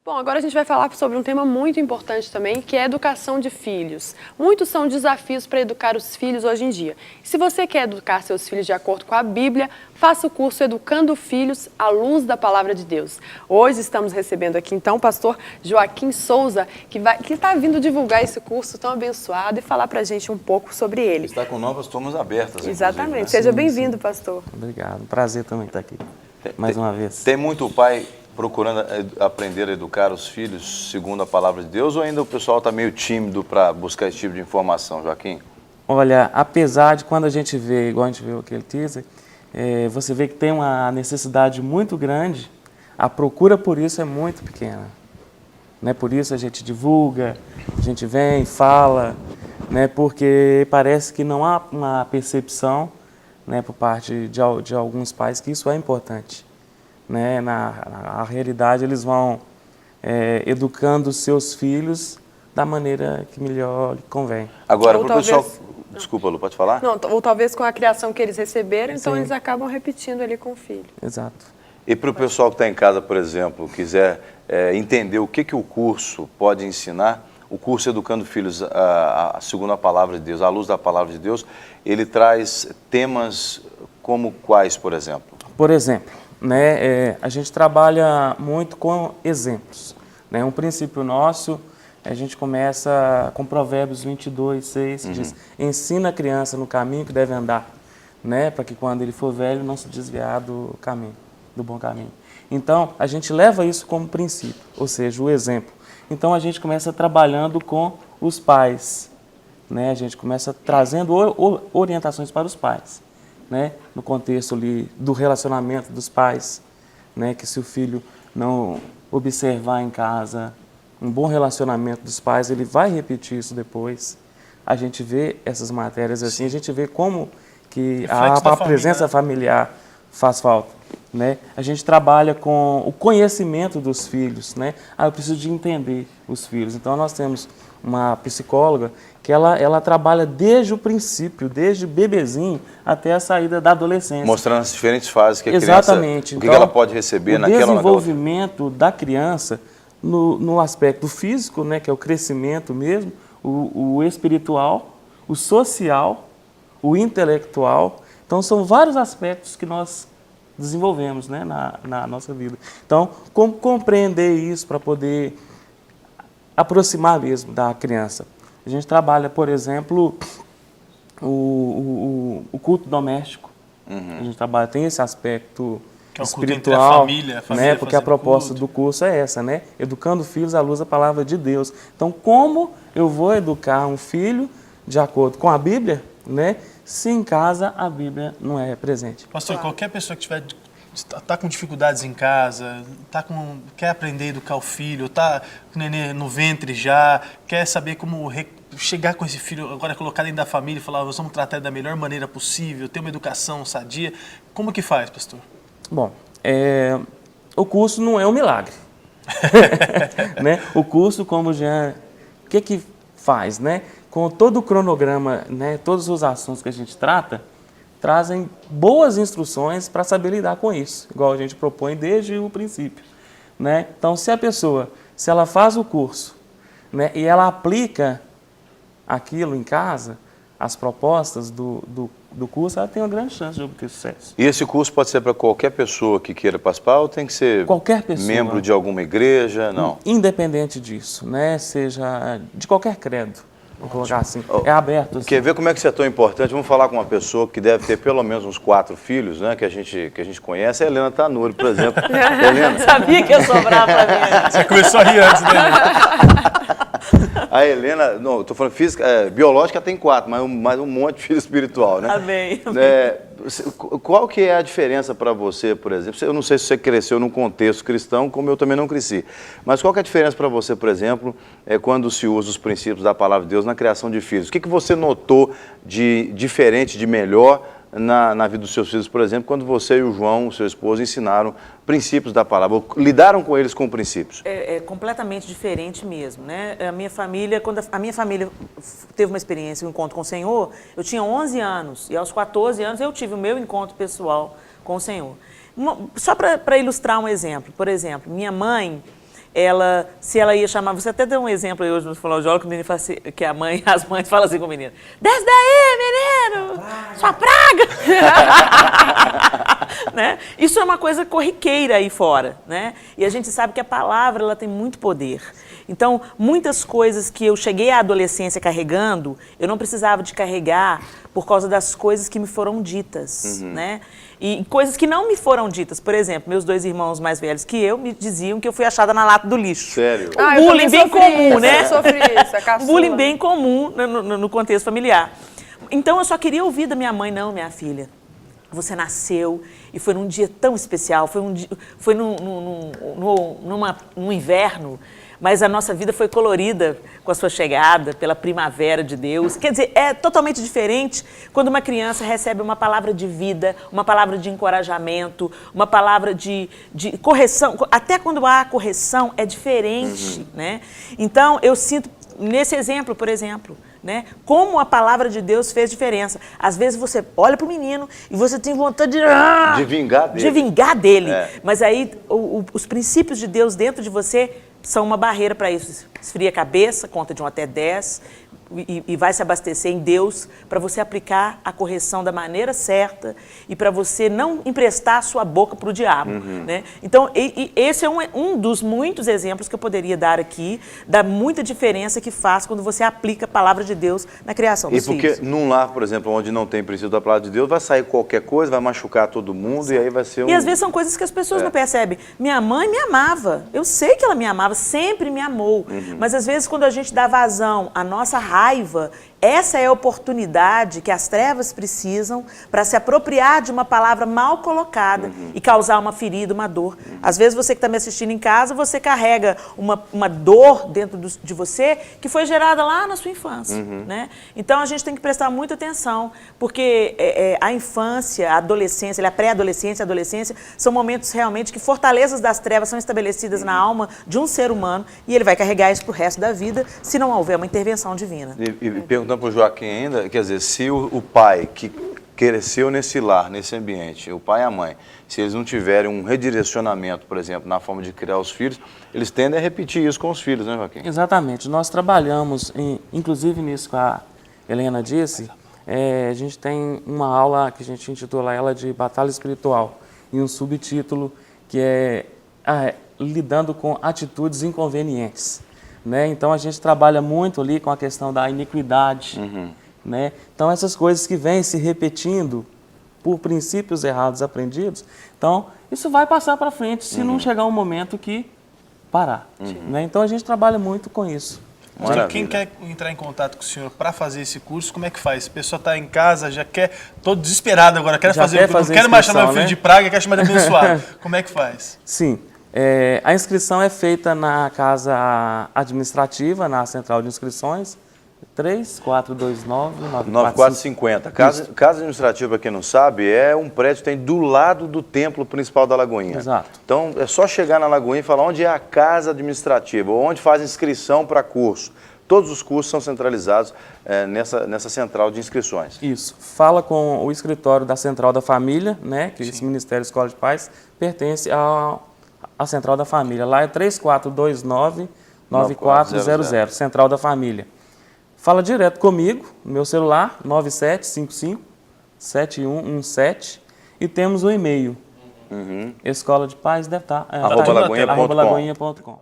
Bom, agora a gente vai falar sobre um tema muito importante também, que é a educação de filhos. Muitos são desafios para educar os filhos hoje em dia. E se você quer educar seus filhos de acordo com a Bíblia, faça o curso Educando Filhos à Luz da Palavra de Deus. Hoje estamos recebendo aqui, então, o pastor Joaquim Souza, que está vindo divulgar esse curso tão abençoado e falar para a gente um pouco sobre ele. Está com novas turmas abertas. Exatamente. Né? Seja bem-vindo, pastor. Obrigado. Prazer também estar aqui, mais uma vez. Tem muito pai procurando aprender a educar os filhos segundo a palavra de Deus, ou ainda o pessoal está meio tímido para buscar esse tipo de informação, Joaquim? Olha, apesar de quando a gente vê, igual a gente viu aquele teaser, você vê que tem uma necessidade muito grande, a procura por isso é muito pequena. Né? Por isso a gente divulga, a gente vem, fala, né? Porque parece que não há uma percepção, né, por parte de alguns pais que isso é importante. Né? Na realidade, eles vão educando os seus filhos da maneira que melhor lhe convém. Agora, Ou para o pessoal... talvez... Desculpa, Lu, pode falar? Não, ou talvez com a criação que eles receberam, então Sim. eles acabam repetindo ali com o filho. Exato. E para o pessoal que está em casa, por exemplo, quiser entender o que o curso pode ensinar, o curso Educando Filhos segundo a Palavra de Deus, à luz da Palavra de Deus, ele traz temas como quais, por exemplo? Por exemplo, né, a gente trabalha muito com exemplos. Né? Um princípio nosso, a gente começa com Provérbios 22:6, que diz: ensina a criança no caminho que deve andar, né, para que quando ele for velho não se desviar do caminho, do bom caminho. Então, a gente leva isso como princípio, ou seja, o exemplo. Então, a gente começa trabalhando com os pais, né? A gente começa trazendo orientações para os pais, né? No contexto ali do relacionamento dos pais, né? Que se o filho não observar em casa um bom relacionamento dos pais, ele vai repetir isso depois. A gente vê essas matérias assim, a gente vê como que a presença familiar faz falta, né? A gente trabalha com o conhecimento dos filhos, né? Eu preciso de entender os filhos. Então, nós temos uma psicóloga que ela trabalha desde o princípio, desde bebezinho até a saída da adolescência. Mostrando as diferentes fases que a Exatamente. criança... O que ela pode receber naquela... O desenvolvimento da criança no aspecto físico, né, que é o crescimento mesmo, o espiritual, o social, o intelectual. Então, são vários aspectos que nós desenvolvemos, né, na nossa vida. Então, como compreender isso para poder aproximar mesmo da criança? A gente trabalha, por exemplo, o culto doméstico. A gente trabalha, tem esse aspecto que é o espiritual, culto entre a família, né, porque a proposta do curso é essa, né? Educando filhos à luz da palavra de Deus. Então, como eu vou educar um filho de acordo com a Bíblia, né, se em casa a Bíblia não é presente? Pastor, qualquer pessoa que está com dificuldades em casa, quer aprender a educar o filho, está com o nenê no ventre já, quer saber como chegar com esse filho, agora colocar dentro da família e falar: nós vamos tratar da melhor maneira possível, ter uma educação sadia. Como que faz, pastor? Bom, o curso não é um milagre. Né? O curso, como já... O que faz, né? Com todo o cronograma, né, todos os assuntos que a gente trata, trazem boas instruções para saber lidar com isso, igual a gente propõe desde o princípio. Né? Então, se ela faz o curso, né, e ela aplica aquilo em casa, as propostas do curso, ela tem uma grande chance de obter sucesso. E esse curso pode ser para qualquer pessoa que queira participar, ou tem que ser qualquer pessoa, membro de alguma igreja? Não. Independente disso, né? Seja de qualquer credo, vou colocar assim, é aberto. Assim. Quer ver como é que isso é tão importante? Vamos falar com uma pessoa que deve ter pelo menos uns 4 filhos, né? Que a gente conhece, a Helena Tanuri, por exemplo. Helena. Sabia que ia sobrar para mim. Você começou a rir antes, né? A Helena, não, estou falando física, biológica tem 4, mas um monte de filho espiritual, né? Amém. Qual que é a diferença para você, por exemplo? Eu não sei se você cresceu num contexto cristão, como eu também não cresci, mas qual que é a diferença para você, por exemplo, quando se usa os princípios da palavra de Deus na criação de filhos? O que você notou de diferente, de melhor na vida dos seus filhos, por exemplo, quando você e o João, o seu esposo, ensinaram princípios da palavra, ou lidaram com eles com princípios? É completamente diferente mesmo, né? A minha família, quando a minha família teve uma experiência, um encontro com o Senhor, eu tinha 11 anos, e aos 14 anos eu tive o meu encontro pessoal com o Senhor. Só para ilustrar um exemplo, por exemplo, minha mãe, se ela ia chamar, você até deu um exemplo aí hoje no fonoaudiólogo, que o menino fala assim, que as mães falam assim com o menino, desce daí, menino, sua praga! Né? Isso é uma coisa corriqueira aí fora, né? E a gente sabe que a palavra, ela tem muito poder. Então, muitas coisas que eu cheguei à adolescência carregando, eu não precisava de carregar por causa das coisas que me foram ditas, né? E coisas que não me foram ditas. Por exemplo, meus 2 irmãos mais velhos que eu me diziam que eu fui achada na lata do lixo. Sério? Um bullying bem comum, né? Eu sofri isso, é caçula. Bullying bem comum no contexto familiar. Então, eu só queria ouvir da minha mãe, não, minha filha. Você nasceu e foi num dia tão especial, foi num inverno, mas a nossa vida foi colorida com a sua chegada, pela primavera de Deus. Quer dizer, é totalmente diferente quando uma criança recebe uma palavra de vida, uma palavra de encorajamento, uma palavra de correção. Até quando há correção, é diferente, né? Então, eu sinto, nesse exemplo, por exemplo, né? Como a palavra de Deus fez diferença. Às vezes você olha para o menino e você tem vontade de vingar dele. De vingar dele. Mas aí os princípios de Deus dentro de você são uma barreira para isso. Esfria a cabeça, conta de 1 até 10 e vai se abastecer em Deus para você aplicar a correção da maneira certa e para você não emprestar a sua boca para o diabo. Né? Então, esse é um dos muitos exemplos que eu poderia dar aqui, da muita diferença que faz quando você aplica a palavra de Deus na criação dos filhos. E porque num lar, por exemplo, onde não tem princípio da palavra de Deus, vai sair qualquer coisa, vai machucar todo mundo e aí vai ser E às vezes são coisas que as pessoas não percebem. Minha mãe me amava, eu sei que ela me amava, sempre me amou, mas às vezes quando a gente dá vazão à nossa raiva, essa é a oportunidade que as trevas precisam para se apropriar de uma palavra mal colocada e causar uma ferida, uma dor. Às vezes você que está me assistindo em casa, você carrega uma dor dentro de você que foi gerada lá na sua infância. Né? Então a gente tem que prestar muita atenção, porque a infância, a adolescência, a pré-adolescência, a adolescência, são momentos realmente que fortalezas das trevas são estabelecidas na alma de um ser humano e ele vai carregar isso para o resto da vida se não houver uma intervenção divina. E perguntando para o Joaquim ainda, quer dizer, se o pai que cresceu nesse lar, nesse ambiente, o pai e a mãe, se eles não tiverem um redirecionamento, por exemplo, na forma de criar os filhos, eles tendem a repetir isso com os filhos, né, Joaquim? Exatamente. Nós trabalhamos, inclusive nisso que a Helena disse, a gente tem uma aula que a gente intitula ela de Batalha Espiritual, e um subtítulo que é lidando com atitudes inconvenientes. Né? Então, a gente trabalha muito ali com a questão da iniquidade. Né? Então, essas coisas que vêm se repetindo por princípios errados aprendidos, então, isso vai passar para frente se não chegar um momento que parar. Né? Então, a gente trabalha muito com isso. Quem quer entrar em contato com o senhor para fazer esse curso, como é que faz? A pessoa está em casa, já quer, estou desesperado agora, quero não quero mais chamar meu filho de praga, quero chamar de abençoado. Como é que faz? Sim. A inscrição é feita na casa administrativa, na central de inscrições, 3429-9450. Casa administrativa, para quem não sabe, é um prédio que tem do lado do templo principal da Lagoinha. Exato. Então, é só chegar na Lagoinha e falar onde é a casa administrativa, ou onde faz inscrição para curso. Todos os cursos são centralizados nessa central de inscrições. Isso. Fala com o escritório da Central da Família, né, que esse Ministério Escola de Paz pertence à Central da Família. Lá é 3429-9400, Central da Família. Fala direto comigo, no meu celular, 9755-7117, e temos o e-mail. Escola de Paz deve estar. @lagoinha.com.